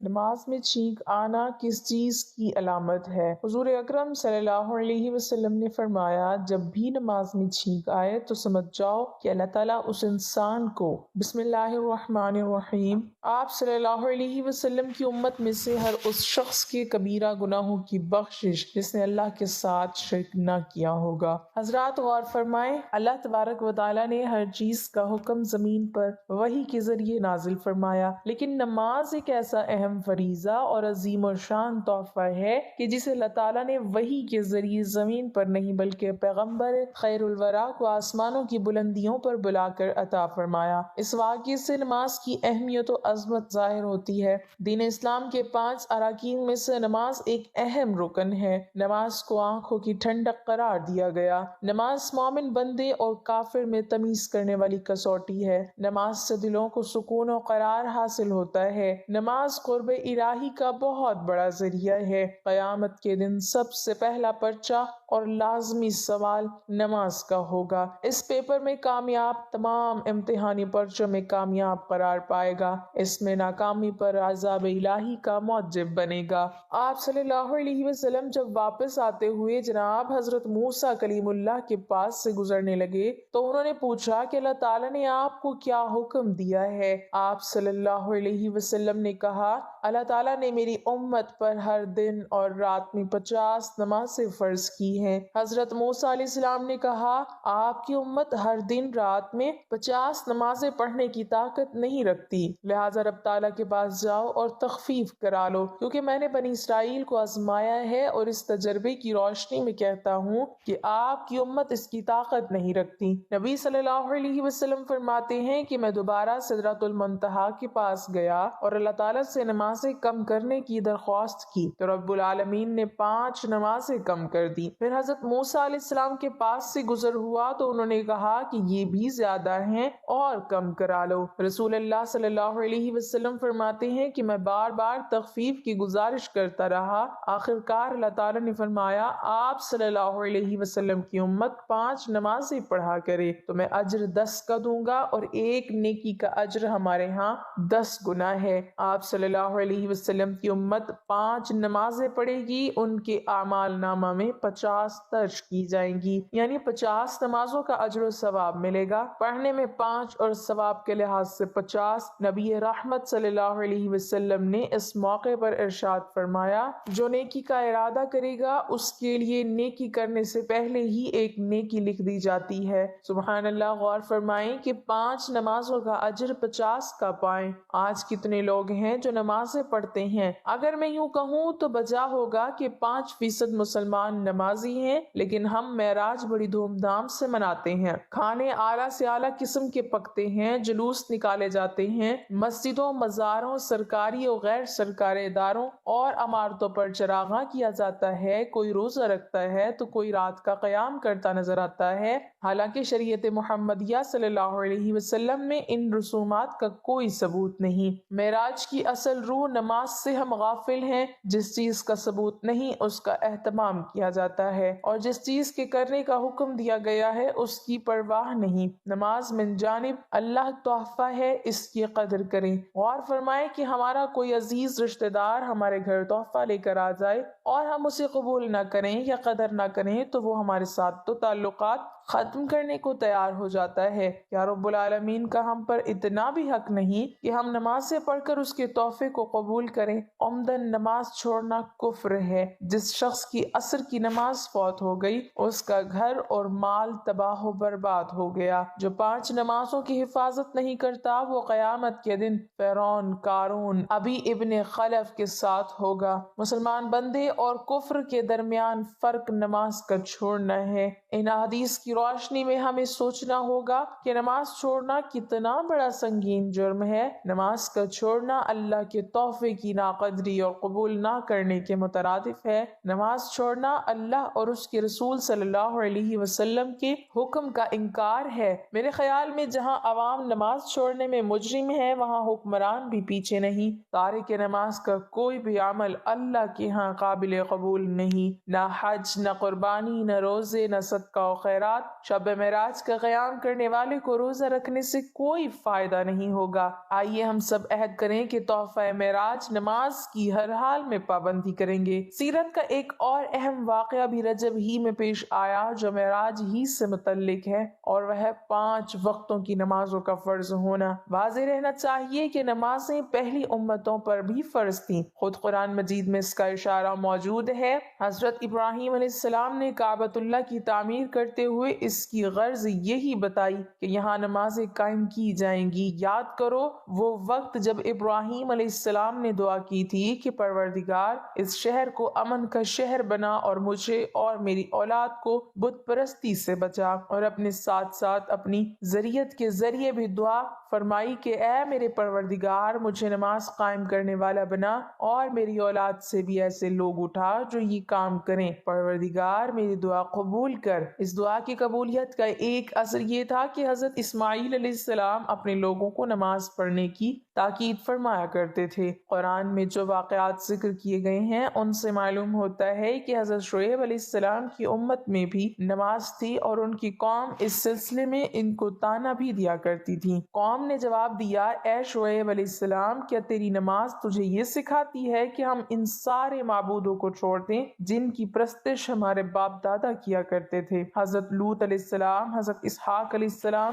نماز میں چھینک آنا کس چیز کی علامت ہے؟ حضور اکرم صلی اللہ علیہ وسلم نے فرمایا جب بھی نماز میں چھینک آئے تو سمجھ جاؤ کہ اللہ تعالیٰ اس انسان کو بسم اللہ الرحمن الرحیم آپ صلی اللہ علیہ وسلم کی امت میں سے ہر اس شخص کے کبیرہ گناہوں کی بخشش جس نے اللہ کے ساتھ شرک نہ کیا ہوگا۔ حضرات غور فرمائیں، اللہ تبارک و تعالیٰ نے ہر چیز کا حکم زمین پر وحی کے ذریعے نازل فرمایا، لیکن نماز ایک ایسا اہم فریضہ اور عظیم و شان تحفہ ہے کہ جسے اللہ تعالیٰ نے وحی کے ذریعے زمین پر نہیں بلکہ پیغمبر خیر الورا کو آسمانوں کی بلندیوں پر بلا کر عطا فرمایا۔ اس واقعے سے نماز کی اہمیت و عظمت ظاہر ہوتی ہے۔ دین اسلام کے 5 اراکین میں سے نماز ایک اہم رکن ہے۔ نماز کو آنکھوں کی ٹھنڈک قرار دیا گیا۔ نماز مومن بندے اور کافر میں تمیز کرنے والی کسوٹی ہے۔ نماز سے دلوں کو سکون و قرار حاصل ہوتا ہے۔ نماز قرب الہی کا بہت بڑا ذریعہ ہے۔ قیامت کے دن سب سے پہلا پرچہ اور لازمی سوال نماز کا ہوگا۔ اس پیپر میں کامیاب تمام امتحانی پرچوں میں کامیاب قرار پائے گا۔ اس میں ناکامی پر عذاب الہی کا موجب بنے گا۔ آپ صلی اللہ علیہ وسلم جب واپس آتے ہوئے جناب حضرت موسیٰ کلیم اللہ کے پاس سے گزرنے لگے تو انہوں نے پوچھا کہ اللہ تعالیٰ نے آپ کو کیا حکم دیا ہے؟ آپ صلی اللہ علیہ وسلم نے کہا اللہ تعالیٰ نے میری امت پر ہر دن اور رات میں 50 نمازیں فرض کی ہیں۔ حضرت موسیٰ علیہ السلام نے کہا آپ کی امت ہر دن رات میں 50 نمازیں پڑھنے کی طاقت نہیں رکھتی، لہٰذا رب تعالیٰ کے پاس جاؤ اور تخفیف کرا لو، کیونکہ میں نے بنی اسرائیل کو آزمایا ہے اور اس تجربے کی روشنی میں کہتا ہوں کہ آپ کی امت اس کی طاقت نہیں رکھتی۔ نبی صلی اللہ علیہ وسلم فرماتے ہیں کہ میں دوبارہ سدرۃ المنتہا کے پاس گیا اور اللہ تعالیٰ سے نمازیں کم کرنے کی درخواست کی تو رب العالمین نے 5 نمازیں کم کر دی۔ پھر حضرت موسیٰ علیہ السلام کے پاس سے گزر ہوا تو انہوں نے کہا کہ یہ بھی زیادہ ہیں اور کم کرا لو۔ رسول اللہ صلی اللہ علیہ وسلم فرماتے ہیں کہ میں بار بار تخفیف کی گزارش کرتا رہا، آخر کار اللہ تعالیٰ نے فرمایا آپ صلی اللہ علیہ وسلم کی امت 5 نمازیں پڑھا کرے تو میں اجر 10 کا دوں گا اور ایک نیکی کا اجر ہمارے ہاں 10 گنا ہے۔ آپ صلی اللہ علیہ وسلم کی امت 5 نمازیں پڑھے گی، ان کے اعمال نامہ میں 50 درج کی جائیں گی، یعنی 50 نمازوں کا اجر و ثواب ملے گا۔ پڑھنے میں 5 اور ثواب کے لحاظ سے 50۔ نبی رحمت صلی اللہ علیہ وسلم نے اس موقع پر ارشاد فرمایا جو نیکی کا ارادہ کرے گا اس کے لیے نیکی کرنے سے پہلے ہی ایک نیکی لکھ دی جاتی ہے۔ سبحان اللہ، غور فرمائیں کہ 5 نمازوں کا اجر 50 کا پائیں۔ آج کتنے لوگ ہیں جو نمازیں پڑھتے ہیں؟ اگر میں یوں کہوں تو بجا ہوگا کہ 5% مسلمان نمازی ہیں، لیکن ہم معراج بڑی دھوم دھام سے مناتے ہیں، کھانے اعلیٰ سے اعلیٰ قسم کے پکتے ہیں، جلوس نکالے جاتے ہیں، مسجدوں، مزاروں، سرکاری اور غیر سرکاری اداروں اور عمارتوں پر چراغاں کیا جاتا ہے، کوئی روزہ رکھتا ہے تو کوئی رات کا قیام کرتا نظر آتا ہے، حالانکہ شریعت محمدیہ صلی اللہ علیہ وسلم میں ان رسومات کا کوئی ثبوت نہیں۔ معراج کی اصل روح نماز سے ہم غافل ہیں، جس چیز کا ثبوت نہیں اس کا اہتمام کیا جاتا ہے اور جس چیز کے کرنے کا حکم دیا گیا ہے اس کی پرواہ نہیں۔ نماز من جانب اللہ تحفہ ہے، اس کی قدر کریں۔ غور فرمائیں کہ ہمارا کوئی عزیز رشتہ دار ہمارے گھر تحفہ لے کر آ جائے اور ہم اسے قبول نہ کریں یا قدر نہ کریں تو وہ ہمارے ساتھ تو تعلقات ختم کرنے کو تیار ہو جاتا ہے۔ کیا رب العالمین کا ہم پر اتنا بھی حق نہیں کہ ہم نمازیں پڑھ کر اس کے تحفے کو قبول کریں؟ عمدن نماز چھوڑنا کفر ہے۔ جس شخص کی عصر کی نماز فوت ہو گئی اس کا گھر اور مال تباہ و برباد ہو گیا۔ جو 5 نمازوں کی حفاظت نہیں کرتا وہ قیامت کے دن فرعون، قارون، ابی ابن خلف کے ساتھ ہوگا۔ مسلمان بندے اور کفر کے درمیان فرق نماز کا چھوڑنا ہے۔ ان احادیث کی روشنی میں ہمیں سوچنا ہوگا کہ نماز چھوڑنا کتنا بڑا سنگین جرم ہے۔ نماز کا چھوڑنا اللہ کے تحفے کی ناقدری اور قبول نہ کرنے کے مترادف ہے۔ نماز چھوڑنا اللہ اور اس کے رسول صلی اللہ علیہ وسلم کے حکم کا انکار ہے۔ میرے خیال میں جہاں عوام نماز چھوڑنے میں مجرم ہے وہاں حکمران بھی پیچھے نہیں۔ تارک نماز کا کوئی بھی عمل اللہ کے ہاں قابل قبول نہیں، نہ حج، نہ قربانی، نہ روزے، نہ صدقہ و خیرات، رات شب معراج کا قیام کرنے والے کو روزہ رکھنے سے کوئی فائدہ نہیں ہوگا۔ آئیے ہم سب عہد کریں کہ تحفہ معراج نماز کی ہر حال میں پابندی کریں گے۔ سیرت کا ایک اور اہم واقعہ بھی رجب ہی میں پیش آیا جو معراج ہی سے متعلق ہے، اور وہ 5 وقتوں کی نمازوں کا فرض ہونا۔ واضح رہنا چاہیے کہ نمازیں پہلی امتوں پر بھی فرض تھیں۔ خود قرآن مجید میں اس کا اشارہ موجود ہے۔ حضرت ابراہیم علیہ السلام نے کعبۃ اللہ کی تعمیر کرتے ہوئے اس کی غرض یہی بتائی کہ یہاں نمازیں قائم کی جائیں گی۔ یاد کرو وہ وقت جب ابراہیم علیہ السلام نے دعا کی تھی کہ پروردگار اس شہر کو امن کا شہر بنا اور مجھے اور میری اولاد کو بت پرستی سے بچا، اور اپنے ساتھ ساتھ اپنی ذریت کے ذریعے بھی دعا فرمائی کہ اے میرے پروردگار مجھے نماز قائم کرنے والا بنا اور میری اولاد سے بھی ایسے لوگ اٹھا جو یہ کام کریں۔ پروردگار میری دعا قبول کر۔ اس دعا کی قبولیت کا ایک اثر یہ تھا کہ حضرت اسماعیل علیہ السلام اپنے لوگوں کو نماز پڑھنے کی تاکید فرمایا کرتے تھے۔ قرآن میں جو واقعات ذکر کیے گئے ہیں ان سے معلوم ہوتا ہے کہ حضرت شعیب علیہ السلام کی امت میں بھی نماز تھی، اور ان کی قوم اس سلسلے میں ان کو طعنہ بھی دیا کرتی تھی۔ قوم نے جواب دیا، اے شعیب علیہ السلام، کیا تیری نماز تجھے یہ سکھاتی ہے کہ ہم ان سارے معبودوں کو چھوڑ دیں جن کی پرستش ہمارے باپ دادا کیا کرتے تھے؟ حضرت لوط علیہ السلام، حضرت اسحاق علیہ السلام،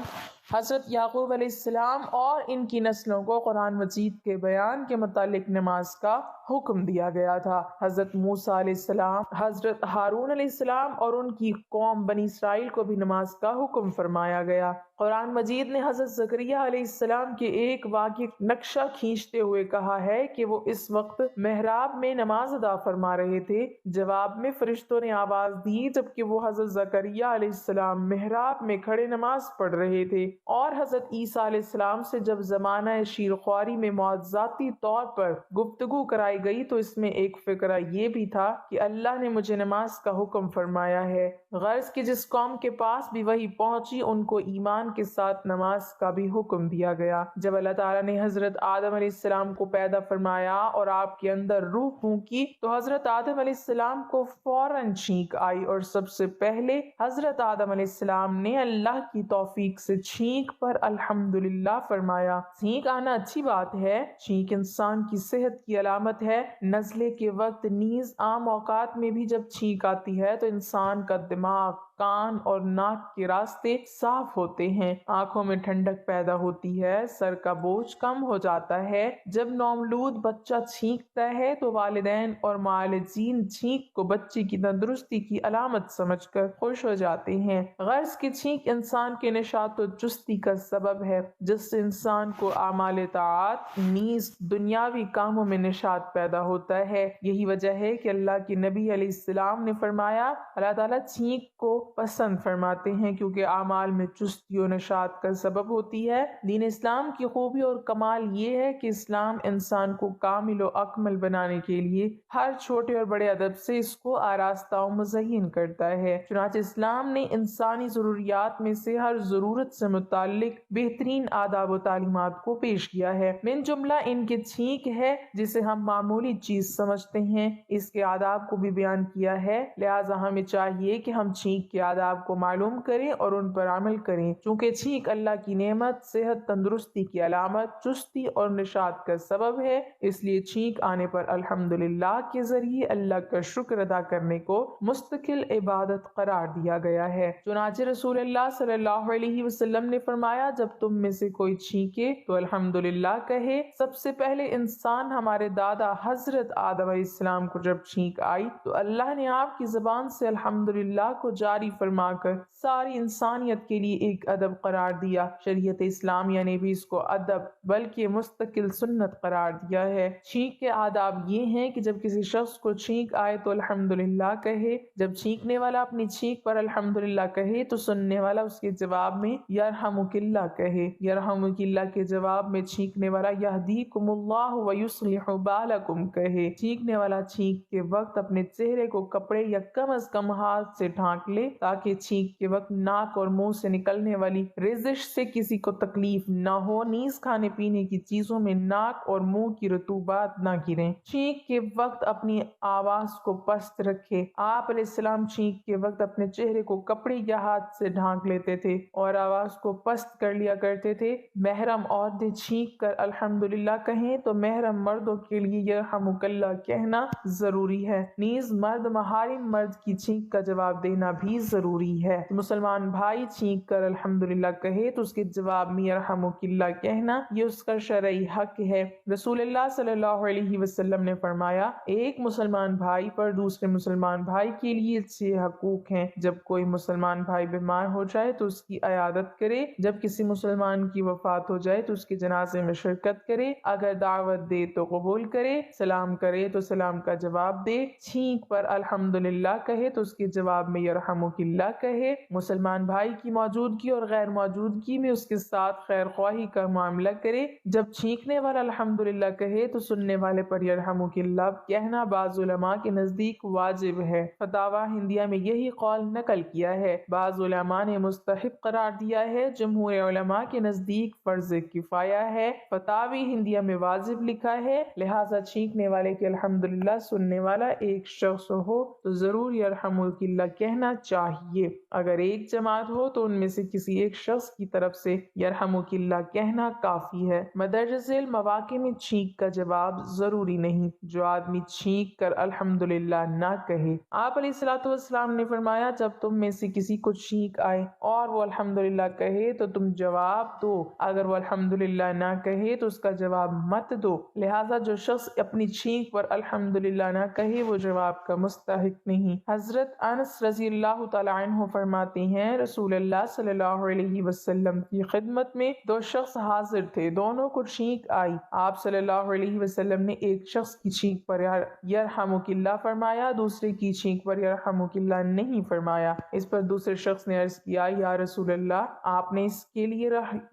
حضرت یعقوب علیہ السلام اور ان کی نسلوں کو قرآن مجید کے بیان کے متعلق نماز کا حکم دیا گیا تھا۔ حضرت موسیٰ علیہ السلام، حضرت ہارون علیہ السلام اور ان کی قوم بنی اسرائیل کو بھی نماز کا حکم فرمایا گیا۔ قرآن مجید نے حضرت زکریہ علیہ السلام کے ایک واقعے نقشہ کھینچتے ہوئے کہا ہے کہ وہ اس وقت محراب میں نماز ادا فرما رہے تھے۔ جواب میں فرشتوں نے آواز دی جبکہ وہ حضرت زکریہ علیہ السلام محراب میں کھڑے نماز پڑھ رہے تھے، اور حضرت عیسیٰ علیہ السلام سے جب زمانہ شیر خواری میں معززاتی طور پر گفتگو کرائی گئی تو اس میں ایک فقرہ یہ بھی تھا کہ اللہ نے مجھے نماز کا حکم فرمایا ہے۔ غرض کہ جس قوم کے پاس بھی وہی پہنچی ان کو ایمان کے ساتھ نماز کا بھی حکم دیا گیا۔ جب اللہ تعالیٰ نے حضرت آدم علیہ السلام کو پیدا فرمایا اور آپ کے اندر روح پھونکی تو حضرت آدم علیہ السلام کو فوراً چھینک آئی، اور سب سے پہلے حضرت آدم علیہ السلام نے اللہ کی توفیق سے چھینک پر الحمدللہ فرمایا۔ چھینک آنا اچھی بات ہے، چھینک انسان کی صحت کی علامت ہے۔ نزلے کے وقت نیز عام اوقات میں بھی جب چھینک آتی ہے تو انسان کا دماغ، کان اور ناک کے راستے صاف ہوتے ہیں، آنکھوں میں ٹھنڈک پیدا ہوتی ہے، سر کا بوجھ کم ہو جاتا ہے۔ جب نومولود بچہ چھینکتا ہے تو والدین اور معالجین چھینک کو بچے کی تندرستی کی علامت سمجھ کر خوش ہو جاتے ہیں۔ غرض کی چھینک انسان کے نشاط و چستی کا سبب ہے، جس سے انسان کو اعمال طاعات نیز دنیاوی کاموں میں نشاط پیدا ہوتا ہے۔ یہی وجہ ہے کہ اللہ کے نبی علیہ السلام نے فرمایا، اللہ تعالیٰ چھینک کو پسند فرماتے ہیں کیونکہ اعمال میں چستی و نشاط کا سبب ہوتی ہے۔ دین اسلام کی خوبی اور کمال یہ ہے کہ اسلام انسان کو کامل و اکمل بنانے کے لیے ہر چھوٹے اور بڑے ادب سے اس کو آراستہ و مزین کرتا ہے۔ چنانچہ اسلام نے انسانی ضروریات میں سے ہر ضرورت سے متعلق بہترین آداب و تعلیمات کو پیش کیا ہے۔ من جملہ ان کے چھینک ہے جسے ہم معمولی چیز سمجھتے ہیں، اس کے آداب کو بھی بیان کیا ہے، لہٰذا ہمیں چاہیے کہ ہم چھینک کے آداب کو معلوم کریں اور ان پر عمل کریں، چونکہ چھینک اللہ کی نعمت، صحت، تندرستی کی علامت، چستی اور نشاط کا سبب ہے، اس لیے چھینک آنے پر الحمدللہ کے ذریعے اللہ کا شکر ادا کرنے کو مستقل عبادت قرار دیا گیا ہے۔ چنانچہ رسول اللہ صلی اللہ علیہ وسلم نے فرمایا، جب تم میں سے کوئی چھینکے تو الحمدللہ کہے۔ سب سے پہلے انسان ہمارے دادا حضرت آدم علیہ السلام کو جب چھینک آئی تو اللہ نے آپ کی زبان سے الحمدللہ کو جاری فرما کر ساری انسانیت کے لیے ایک ادب قرار دیا۔ شریعت اسلامیہ نے بھی اس کو ادب بلکہ مستقل سنت قرار دیا ہے۔ چھینک کے آداب یہ ہیں کہ جب کسی شخص کو چھینک آئے تو الحمدللہ کہے۔ جب چھینکنے والا اپنی چھینک پر الحمدللہ کہے تو سننے والا اس کے جواب میں یرحمک اللہ کہے۔ یرحمک اللہ کے جواب میں چھینکنے والا یہدیکم اللہ ویصلح بالکم کہے۔ چھینکنے والا چھینک کے وقت اپنے چہرے کو کپڑے یا کم از کم ہاتھ سے ڈھانک لے تاکہ چھینک کے وقت ناک اور منہ سے نکلنے والی ریزش سے کسی کو تکلیف نہ ہو، نیز کھانے پینے کی چیزوں میں ناک اور منہ کی رطوبات نہ گریں۔ چھینک کے وقت اپنی آواز کو پست رکھے۔ آپ علیہ السلام چھینک کے وقت اپنے چہرے کو کپڑے یا ہاتھ سے ڈھانک لیتے تھے اور آواز کو پست کر لیا کرتے تھے۔ محرم عورتیں چھینک کر الحمدللہ کہیں تو محرم مردوں کے لیے یرحمک اللہ کہنا ضروری ہے، نیز مرد محارم مرد کی چھینک کا جواب دینا بھی ضروری ہے۔ مسلمان بھائی چھینک کر الحمدللہ کہے تو اس کے جواب میں یرحمک اللہ کہنا یہ اس کا شرعی حق ہے۔ رسول اللہ صلی اللہ علیہ وسلم نے فرمایا، ایک مسلمان بھائی پر دوسرے مسلمان بھائی کے لیے 6 حقوق ہیں۔ جب کوئی مسلمان بھائی بیمار ہو جائے تو اس کی عیادت کرے، جب کسی مسلمان کی وفات ہو جائے تو اس کے جنازے میں شرکت کرے، اگر دعوت دے تو قبول کرے، سلام کرے تو سلام کا جواب دے، چھینک پر الحمدللہ کہے تو اس کے جواب میں یرحمک اللہ کہے، مسلمان بھائی کی موجودگی اور غیر موجودگی میں اس کے ساتھ خیر خواہی کا معاملہ کرے، جب چھینکنے والا الحمدللہ کہے تو سننے والے پر یرحمک اللہ کہنا بعض علماء کے نزدیک واجب ہے۔ فتاوی ہندیہ میں یہی قول نقل کیا ہے، بعض علماء نے مستحب قرار دیا ہے، جمہور علماء کے نزدیک فرض کفایہ ہے، فتاوی ہندیہ میں واجب لکھا ہے، لہٰذا چھینکنے والے کے الحمدللہ سننے والا ایک شخص ہو تو ضرور یرحمک اللہ کہنا چاہیے، اگر ایک جماعت ہو تو ان میں سے کسی ایک شخص کی طرف سے یرحمک اللہ کہنا کافی ہے۔ مدرجہ ذیل مواقع میں چھینک کا جواب ضروری نہیں، جو آدمی چھینک کر الحمدللہ نہ کہے۔ آپ علیہ الصلوۃ والسلام نے فرمایا، جب تم میں سے کسی کو چھینک آئے اور وہ الحمدللہ کہے تو تم جواب دو، اگر وہ الحمدللہ نہ کہے تو اس کا جواب مت دو، لہٰذا جو شخص اپنی چھینک پر الحمدللہ نہ کہے وہ جواب کا مستحق نہیں۔ حضرت انس رضی اللہ تعالی عنہ فرماتے ہیں، رسول اللہ صلی اللہ علیہ وسلم کی خدمت میں 2 شخص حاضر تھے، دونوں کو چھینک آئی، آپ صلی اللہ علیہ وسلم نے ایک شخص کی چھینک پر یرحمک اللہ فرمایا، دوسرے کی چھینک پر یرحمک اللہ نہیں فرمایا۔ اس پر دوسرے شخص نے عرض کیا، یا رسول اللہ، آپ نے اس کے لیے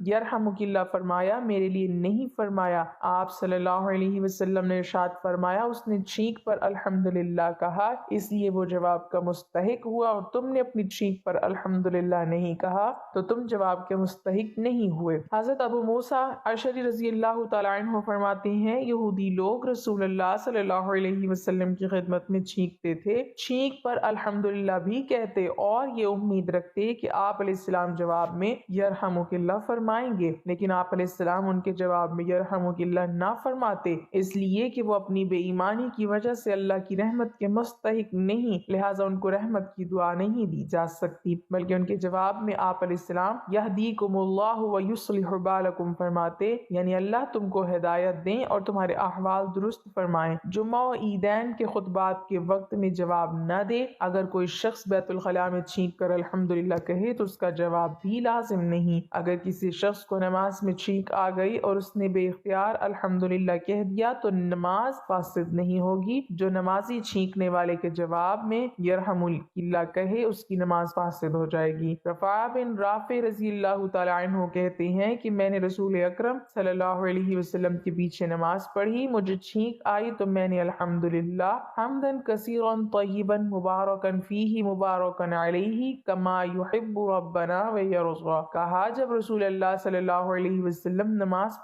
یرحمک اللہ فرمایا، میرے لیے نہیں فرمایا۔ آپ صلی اللہ علیہ وسلم نے ارشاد فرمایا، اس نے چھینک پر الحمدللہ کہا اس لیے وہ جواب کا مستحق ہوا، اور تم نے اپنی چھینک پر الحمدللہ نہیں کہا تو تم جواب کے مستحق نہیں ہوئے۔ حضرت ابو موسیٰ اشعری رضی اللہ تعالی عنہ فرماتے ہیں، یہودی لوگ رسول اللہ صلی اللہ علیہ وسلم کی خدمت میں چھینکتے تھے، چھینک پر الحمدللہ بھی کہتے اور یہ امید رکھتے کہ آپ علیہ السلام جواب میں یرحمک اللہ فرمائیں گے، لیکن آپ علیہ السلام ان کے جواب میں یرحمک اللہ نہ فرماتے، اس لیے کہ وہ اپنی بے ایمانی کی وجہ سے اللہ کی رحمت کے مستحق نہیں، لہٰذا ان کو رحمت کی دعا نہیں دی جا سکتی، بلکہ ان کے جواب میں آپ علیہ السلام یہدیکم اللہ ویصلح بالکم فرماتے، یعنی اللہ تم کو ہدایت دیں اور تمہارے احوال درست فرمائیں۔ جمعہ و عیدین کے خطبات کے وقت میں جواب نہ دے، اگر کوئی شخص بیت الخلاء میں چھینک کر الحمدللہ کہے تو اس کا جواب بھی لازم نہیں، اگر کسی شخص کو نماز میں چھینک آ گئی اور اس نے بے اختیار الحمدللہ کہہ دیا تو نماز فاسد نہیں ہوگی، جو نمازی چھینکنے والے کے جواب میں یرحمک اللہ کہے اس کی نماز فاسد ہو جائے گی۔ رفاع بن رافع رضی اللہ تعالی عنہ کہتے ہیں کہ میں نے رسول اکرم صلی اللہ علیہ وسلم کے پیچھے نماز پڑھی، مجھے چھینک آئی تو میں نے الحمدللہ حمدن کثیرا طیبا مبارکا فیہ مبارکا علیہ کما یحب ربنا ویرضا کہا۔ جب رسول اللہ صلی اللہ علیہ وسلم نماز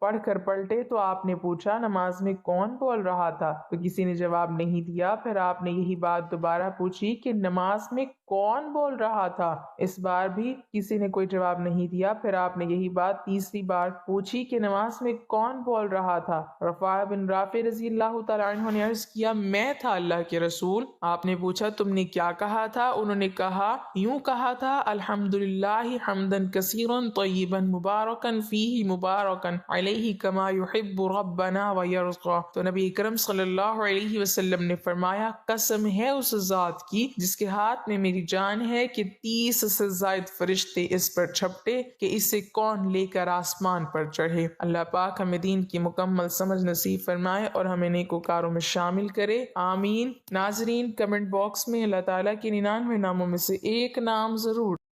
پڑھ کر پلٹے تو آپ نے پوچھا، نماز میں کون بول رہا تھا؟ تو کسی نے جواب نہیں دیا، پھر آپ نے یہی بات دوبارہ پوچھی کہ نماز میں کون بول رہا تھا؟ اس بار بھی کسی نے کوئی جواب نہیں دیا، پھر آپ نے یہی بات تیسری بار پوچھی کہ نماز میں کون بول رہا تھا؟ رفاع بن رافع رضی اللہ تعالی عنہ نے عرض کیا، میں تھا اللہ کے رسول۔ آپ نے پوچھا تم نے کیا کہا تھا؟ انہوں نے کہا، یوں کہا تھا، الحمدللہ حمدن کثیرا طیبا مبارکا فیہ مبارکا علیہ کما یحب ربنا ویرضا۔ تو نبی اکرم صلی اللہ علیہ وسلم نے فرمایا، قسم ہے اس ذات کی جس کے ہاتھ میں میری جان ہے کہ 30 سے زائد فرشتے اس پر چھپٹے کہ اسے کون لے کر آسمان پر چڑھے۔ اللہ پاک ہمیں دین کی مکمل سمجھ نصیب فرمائے اور ہمیں نیکوکاروں میں شامل کرے، آمین۔ ناظرین، کمنٹ باکس میں اللہ تعالیٰ کے 99 ناموں میں سے ایک نام ضرور